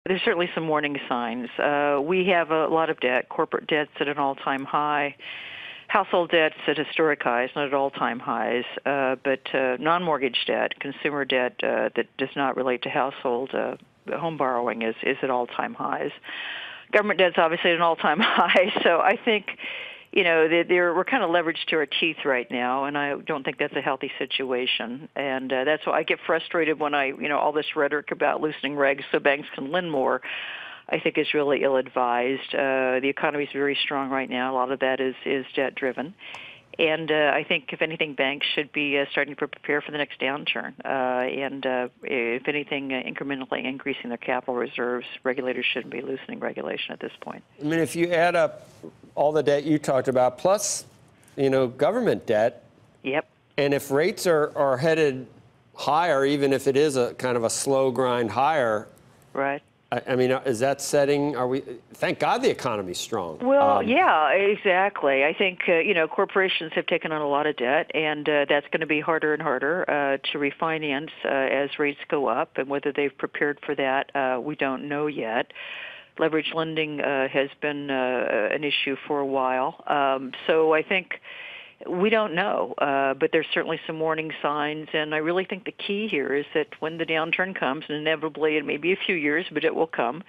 There's certainly some warning signs. We have a lot of debt, corporate debt's at an all-time high, household debt's at historic highs, not at all-time highs, but non-mortgage debt, consumer debt that does not relate to household home borrowing is at all-time highs. Government debt's obviously at an all-time high, so I think we're kind of leveraged to our teeth right now, and I don't think that's a healthy situation. And that's why I get frustrated when all this rhetoric about loosening regs so banks can lend more, I think is really ill-advised. The economy is very strong right now. A lot of that is debt-driven. And I think, if anything, banks should be starting to prepare for the next downturn. And if anything, incrementally increasing their capital reserves. Regulators shouldn't be loosening regulation at this point. I mean, if you add up all the debt you talked about, plus, government debt. Yep. And if rates are headed higher, even if it is a kind of a slow grind higher. Right. I mean, is that setting, thank God the economy's strong. Well, yeah, exactly. I think, corporations have taken on a lot of debt, and that's going to be harder and harder to refinance as rates go up, and whether they've prepared for that, we don't know yet. Leverage lending has been an issue for a while. So I think we don't know, but there's certainly some warning signs, and I really think the key here is that when the downturn comes, and inevitably it may be a few years, but it will come,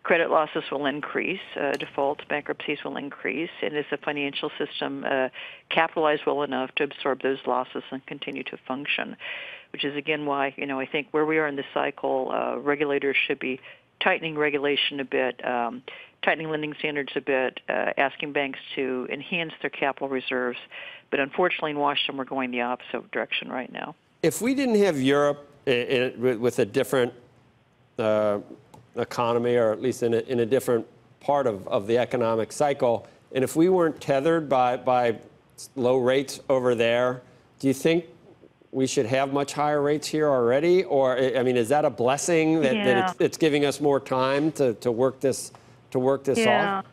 credit losses will increase, defaults, bankruptcies will increase, and is the financial system capitalized well enough to absorb those losses and continue to function, which is, again, why, I think where we are in the cycle, regulators should be tightening regulation a bit, tightening lending standards a bit, asking banks to enhance their capital reserves. But unfortunately, in Washington, we're going the opposite direction right now. If we didn't have Europe with a different economy, or at least in a different part of the economic cycle, and if we weren't tethered by low rates over there, do you think we should have much higher rates here already? Or, I mean, is that a blessing that it's giving us more time to work this off?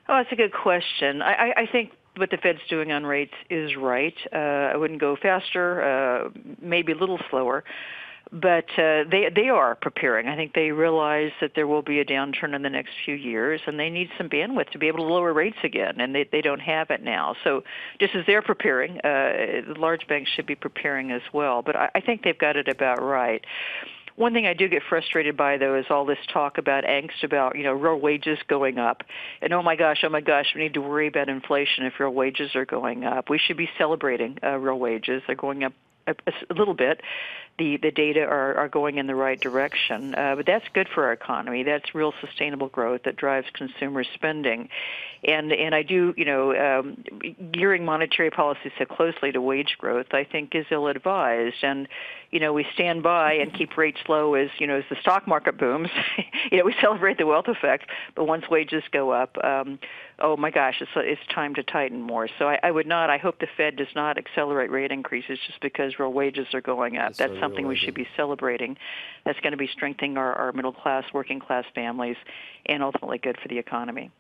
Oh, that's a good question. I think what the Fed's doing on rates is right. I wouldn't go faster, maybe a little slower. But they are preparing. I think they realize that there will be a downturn in the next few years, and they need some bandwidth to be able to lower rates again, and they don't have it now. So just as they're preparing, the large banks should be preparing as well. But I think they've got it about right. One thing I do get frustrated by, though, is all this talk about angst about, real wages going up. And oh my gosh, we need to worry about inflation if real wages are going up. We should be celebrating real wages. They're going up a little bit. The data are going in the right direction, but that's good for our economy. That's real sustainable growth that drives consumer spending, and I do gearing monetary policy so closely to wage growth, I think, is ill-advised. And we stand by and keep rates low as as the stock market booms. We celebrate the wealth effect, but once wages go up, oh my gosh, it's time to tighten more. So I hope the Fed does not accelerate rate increases just because real wages are going up. That's something we should be celebrating. That's going to be strengthening our middle class, working class families, and ultimately good for the economy.